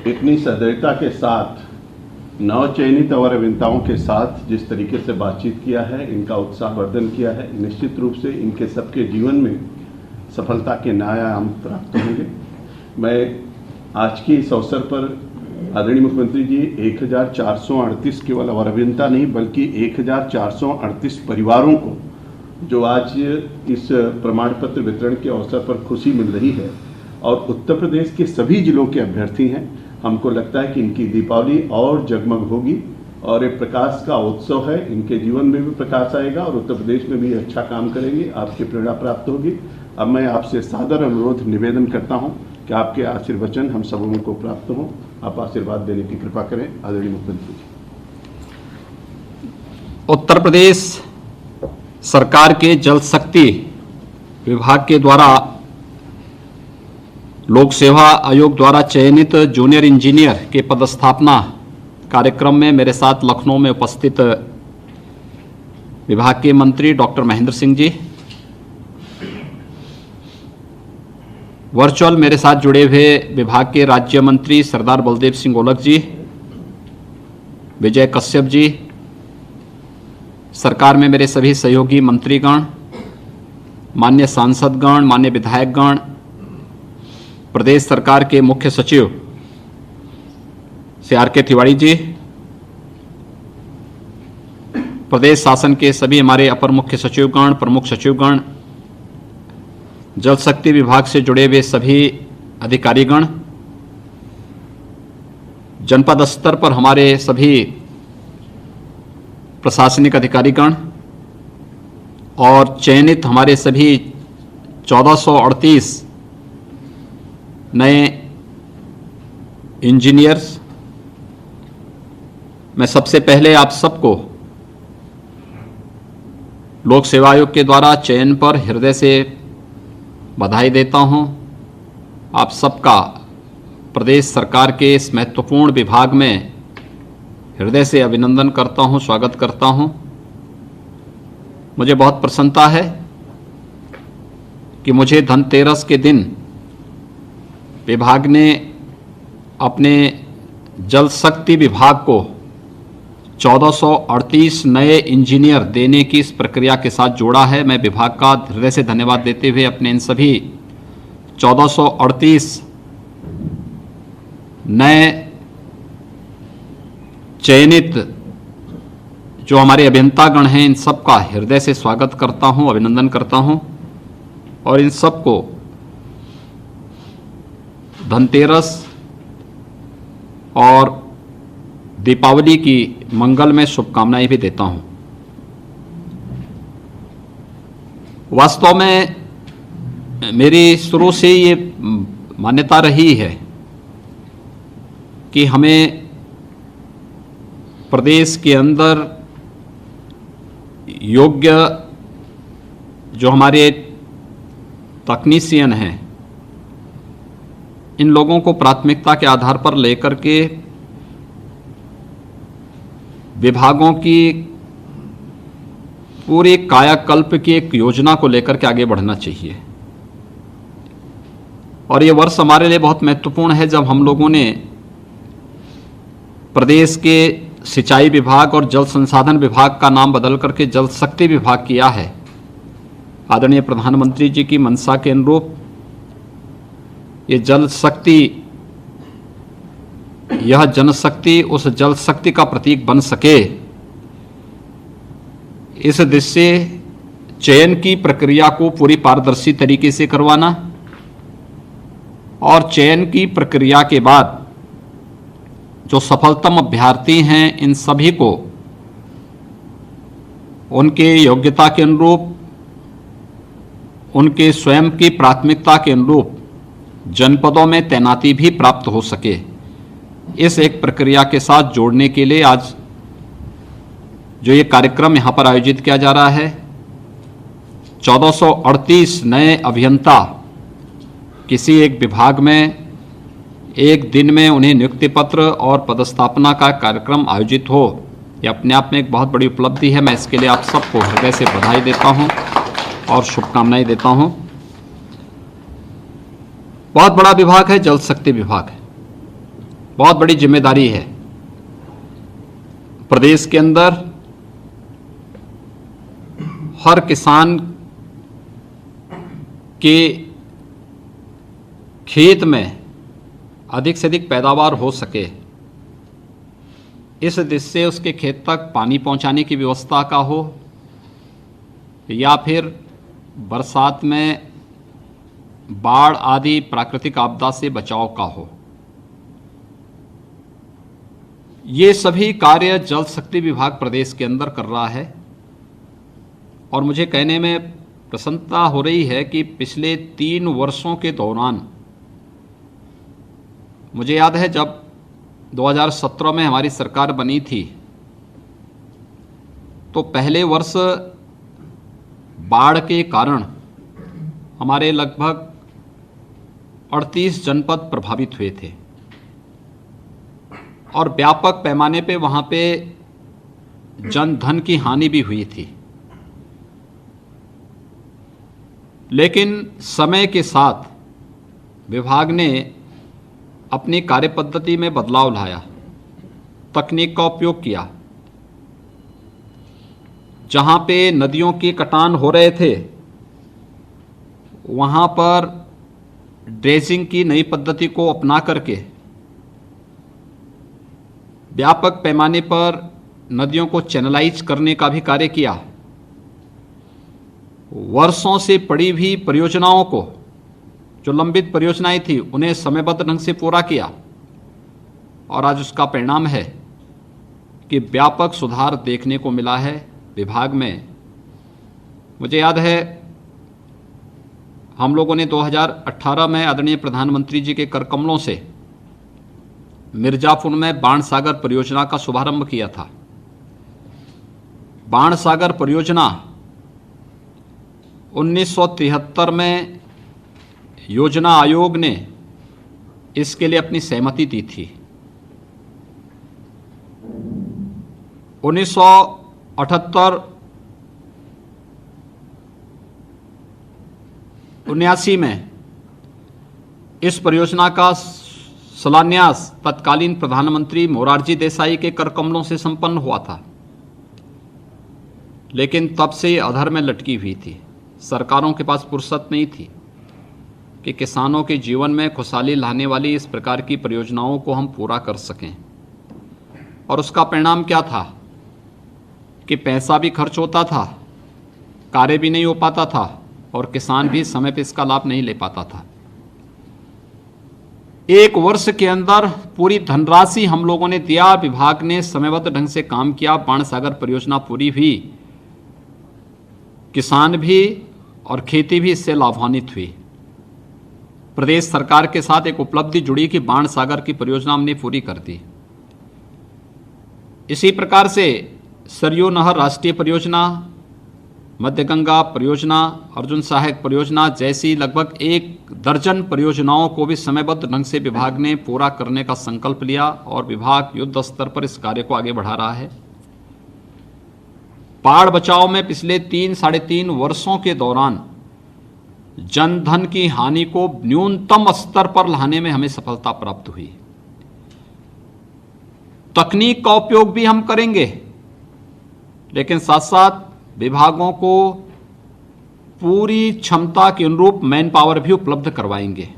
Speaker 12: इतनी सदस्यता के साथ नवचयनित और अभियंताओं के साथ जिस तरीके से बातचीत किया है, इनका उत्साहवर्धन किया है। निश्चित रूप से इनके सबके जीवन में सफलता के नए आयाम प्राप्त होंगे। मैं आज के इस अवसर पर आदरणीय मुख्यमंत्री जी 1438 केवल और अभियंता नहीं बल्कि 1438 परिवारों को जो आज इस प्रमाण पत्र वितरण के अवसर पर खुशी मिल रही है, और उत्तर प्रदेश के सभी जिलों के अभ्यर्थी हैं, हमको लगता है कि इनकी दीपावली और जगमग होगी, और एक प्रकाश का उत्सव है। इनके जीवन में भी प्रकाश आएगा और उत्तर प्रदेश में भी अच्छा काम करेंगे, आपकी प्रेरणा प्राप्त होगी। अब मैं आपसे सादर अनुरोध निवेदन करता हूं कि आपके आशीर्वचन हम सबों को प्राप्त हों। आप आशीर्वाद देने की कृपा करें आदरणीय मुख्यमंत्री जी।
Speaker 2: उत्तर प्रदेश सरकार के जल शक्ति विभाग के द्वारा लोक सेवा आयोग द्वारा चयनित जूनियर इंजीनियर के पदस्थापना कार्यक्रम में मेरे साथ लखनऊ में उपस्थित विभाग के मंत्री डॉक्टर महेंद्र सिंह जी, वर्चुअल मेरे साथ जुड़े हुए विभाग के राज्य मंत्री सरदार बलदेव सिंह ओलख जी, विजय कश्यप जी, सरकार में मेरे सभी सहयोगी मंत्रीगण, मान्य सांसदगण, मान्य विधायकगण, प्रदेश सरकार के मुख्य सचिव श्री आर.के. तिवारी जी, प्रदेश शासन के सभी हमारे अपर मुख्य सचिवगण, प्रमुख सचिवगण, जल शक्ति विभाग से जुड़े हुए सभी अधिकारीगण, जनपद स्तर पर हमारे सभी प्रशासनिक अधिकारीगण और चयनित हमारे सभी 1438 नए इंजीनियर्स, मैं सबसे पहले आप सबको लोक सेवा आयोग के द्वारा चयन पर हृदय से बधाई देता हूं। आप सबका प्रदेश सरकार के इस महत्वपूर्ण विभाग में हृदय से अभिनंदन करता हूं, स्वागत करता हूं। मुझे बहुत प्रसन्नता है कि मुझे धनतेरस के दिन विभाग ने अपने जल शक्ति विभाग को 1438 नए इंजीनियर देने की इस प्रक्रिया के साथ जोड़ा है। मैं विभाग का हृदय से धन्यवाद देते हुए अपने इन सभी 1438 नए चयनित जो हमारे अभियंतागण हैं, इन सब का हृदय से स्वागत करता हूं, अभिनंदन करता हूं और इन सबको धनतेरस और दीपावली की मंगलमय शुभकामनाएं भी देता हूं। वास्तव में मेरी शुरू से ये मान्यता रही है कि हमें प्रदेश के अंदर योग्य जो हमारे तकनीशियन हैं, इन लोगों को प्राथमिकता के आधार पर लेकर के विभागों की पूरे कायाकल्प की एक योजना को लेकर के आगे बढ़ना चाहिए। और ये वर्ष हमारे लिए बहुत महत्वपूर्ण है जब हम लोगों ने प्रदेश के सिंचाई विभाग और जल संसाधन विभाग का नाम बदल करके जल शक्ति विभाग किया है। आदरणीय प्रधानमंत्री जी की मंशा के अनुरूप ये जल शक्ति, यह जनशक्ति उस जल शक्ति का प्रतीक बन सके, इस दृष्टि से चयन की प्रक्रिया को पूरी पारदर्शी तरीके से करवाना और चयन की प्रक्रिया के बाद जो सफलतम अभ्यर्थी हैं, इन सभी को उनके योग्यता के अनुरूप, उनके स्वयं की प्राथमिकता के अनुरूप जनपदों में तैनाती भी प्राप्त हो सके, इस एक प्रक्रिया के साथ जोड़ने के लिए आज जो ये कार्यक्रम यहाँ पर आयोजित किया जा रहा है, 1438 नए अभियंता किसी एक विभाग में एक दिन में उन्हें नियुक्ति पत्र और पदस्थापना का कार्यक्रम आयोजित हो, ये अपने आप में एक बहुत बड़ी उपलब्धि है। मैं इसके लिए आप सबको हृदय से बधाई देता हूँ और शुभकामनाएं देता हूँ। बहुत बड़ा विभाग है, जल शक्ति विभाग है, बहुत बड़ी जिम्मेदारी है। प्रदेश के अंदर हर किसान के खेत में अधिक से अधिक पैदावार हो सके, इस दृष्टि से उसके खेत तक पानी पहुंचाने की व्यवस्था का हो या फिर बरसात में बाढ़ आदि प्राकृतिक आपदा से बचाव का हो, ये सभी कार्य जल शक्ति विभाग प्रदेश के अंदर कर रहा है। और मुझे कहने में प्रसन्नता हो रही है कि पिछले 3 वर्षों के दौरान, मुझे याद है जब 2017 में हमारी सरकार बनी थी तो पहले वर्ष बाढ़ के कारण हमारे लगभग 38 जनपद प्रभावित हुए थे और व्यापक पैमाने पे वहाँ पे जन धन की हानि भी हुई थी। लेकिन समय के साथ विभाग ने अपनी कार्यपद्धति में बदलाव लाया, तकनीक का उपयोग किया। जहाँ पे नदियों की कटान हो रहे थे वहाँ पर ड्रेजिंग की नई पद्धति को अपना करके व्यापक पैमाने पर नदियों को चैनलाइज करने का भी कार्य किया। वर्षों से पड़ी हुई परियोजनाओं को, जो लंबित परियोजनाएं थी, उन्हें समयबद्ध ढंग से पूरा किया और आज उसका परिणाम है कि व्यापक सुधार देखने को मिला है विभाग में। मुझे याद है हम लोगों ने 2018 में आदरणीय प्रधानमंत्री जी के कर कमलों से मिर्जापुर में बाण सागर परियोजना का शुभारंभ किया था। बाण सागर परियोजना 1973 में योजना आयोग ने इसके लिए अपनी सहमति दी थी। 1978-79 में इस परियोजना का शिलान्यास तत्कालीन प्रधानमंत्री मोरारजी देसाई के कर कमलों से संपन्न हुआ था, लेकिन तब से ये अधर में लटकी हुई थी। सरकारों के पास फुर्सत नहीं थी कि किसानों के जीवन में खुशहाली लाने वाली इस प्रकार की परियोजनाओं को हम पूरा कर सकें। और उसका परिणाम क्या था कि पैसा भी खर्च होता था, कार्य भी नहीं हो पाता था और किसान भी समय पर इसका लाभ नहीं ले पाता था। एक वर्ष के अंदर पूरी धनराशि हम लोगों ने दिया, विभाग ने समयबद्ध ढंग से काम किया, बाण सागर परियोजना पूरी हुई, किसान भी और खेती भी इससे लाभान्वित हुई। प्रदेश सरकार के साथ एक उपलब्धि जुड़ी कि बाण सागर की परियोजना हमने पूरी कर दी। इसी प्रकार से सरयू नहर राष्ट्रीय परियोजना, मध्य गंगा परियोजना, अर्जुन सहायक परियोजना जैसी लगभग 1 दर्जन परियोजनाओं को भी समयबद्ध ढंग से विभाग ने पूरा करने का संकल्प लिया और विभाग युद्ध स्तर पर इस कार्य को आगे बढ़ा रहा है। बाढ़ बचाव में पिछले 3-3.5 वर्षों के दौरान जनधन की हानि को न्यूनतम स्तर पर लाने में हमें सफलता प्राप्त हुई। तकनीक का उपयोग भी हम करेंगे, लेकिन साथ साथ विभागों को पूरी क्षमता के अनुरूप मैन पावर भी उपलब्ध करवाएंगे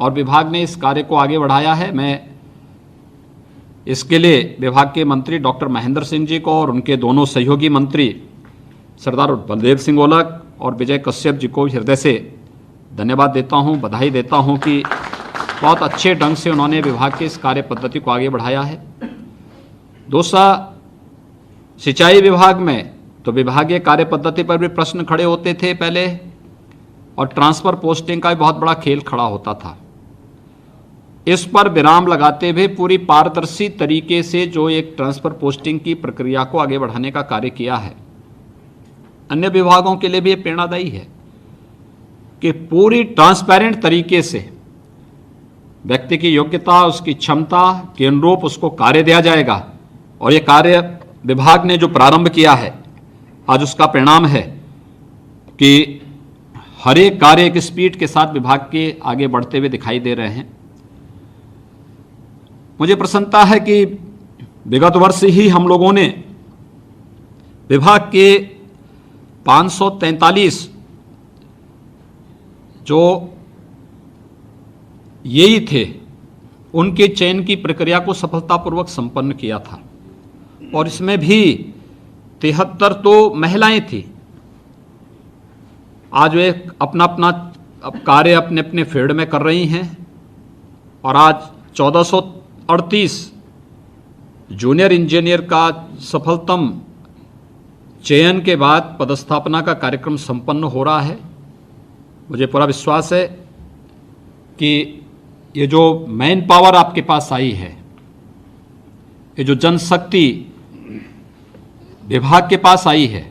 Speaker 2: और विभाग ने इस कार्य को आगे बढ़ाया है। मैं इसके लिए विभाग के मंत्री डॉक्टर महेंद्र सिंह जी को और उनके दोनों सहयोगी मंत्री सरदार बलदेव सिंह ओलख और विजय कश्यप जी को हृदय से धन्यवाद देता हूं, बधाई देता हूं कि बहुत अच्छे ढंग से उन्होंने विभाग की इस कार्य पद्धति को आगे बढ़ाया है। दूसरा, सिंचाई विभाग में तो विभागीय कार्य पद्धति पर भी प्रश्न खड़े होते थे पहले, और ट्रांसफर पोस्टिंग का भी बहुत बड़ा खेल खड़ा होता था। इस पर विराम लगाते हुए पूरी पारदर्शी तरीके से जो एक ट्रांसफर पोस्टिंग की प्रक्रिया को आगे बढ़ाने का कार्य किया है, अन्य विभागों के लिए भी ये प्रेरणादायी है कि पूरी ट्रांसपेरेंट तरीके से व्यक्ति की योग्यता, उसकी क्षमता के अनुरूप उसको कार्य दिया जाएगा। और ये कार्य विभाग ने जो प्रारंभ किया है, आज उसका परिणाम है कि हर एक कार्य एक स्पीड के साथ विभाग के आगे बढ़ते हुए दिखाई दे रहे हैं। मुझे प्रसन्नता है कि विगत वर्ष ही हम लोगों ने विभाग के 543 जो यही थे, उनके चयन की प्रक्रिया को सफलतापूर्वक संपन्न किया था और इसमें भी 73 तो महिलाएं थी। आज वे अपना अपना कार्य अपने अपने फील्ड में कर रही हैं और आज 1438 जूनियर इंजीनियर का सफलतम चयन के बाद पदस्थापना का कार्यक्रम संपन्न हो रहा है। मुझे पूरा विश्वास है कि ये जो मैन पावर आपके पास आई है, ये जो जनशक्ति विभाग के पास आई है,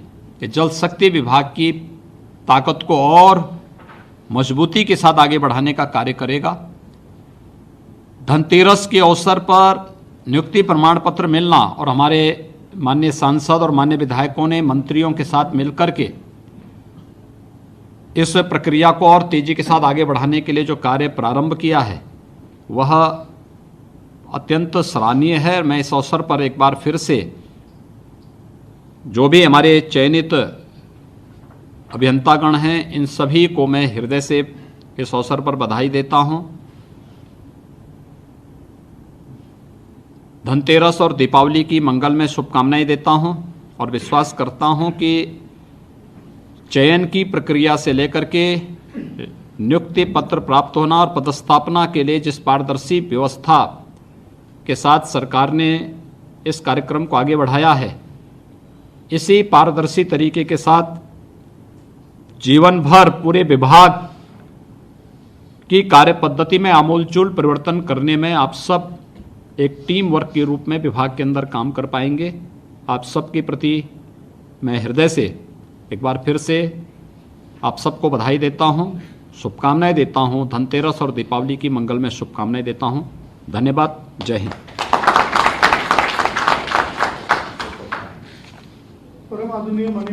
Speaker 2: ये जल शक्ति विभाग की ताकत को और मजबूती के साथ आगे बढ़ाने का कार्य करेगा। धनतेरस के अवसर पर नियुक्ति प्रमाण पत्र मिलना और हमारे माननीय सांसद और माननीय विधायकों ने मंत्रियों के साथ मिलकर के इस प्रक्रिया को और तेजी के साथ आगे बढ़ाने के लिए जो कार्य प्रारंभ किया है, वह अत्यंत सराहनीय है। मैं इस अवसर पर एक बार फिर से जो भी हमारे चयनित अभियंतागण हैं, इन सभी को मैं हृदय से इस अवसर पर बधाई देता हूं। धनतेरस और दीपावली की मंगल में शुभकामनाएं देता हूं और विश्वास करता हूं कि चयन की प्रक्रिया से लेकर के नियुक्ति पत्र प्राप्त होना और पदस्थापना के लिए जिस पारदर्शी व्यवस्था के साथ सरकार ने इस कार्यक्रम को आगे बढ़ाया है, इसी पारदर्शी तरीके के साथ जीवन भर पूरे विभाग की कार्य पद्धति में आमूलचूल परिवर्तन करने में आप सब एक टीम वर्क के रूप में विभाग के अंदर काम कर पाएंगे। आप सबके प्रति मैं हृदय से एक बार फिर से आप सबको बधाई देता हूं, शुभकामनाएं देता हूं। धनतेरस और दीपावली की मंगलमय शुभकामनाएं देता हूं। धन्यवाद। जय हिंद।
Speaker 13: परम आदरणीय माननीय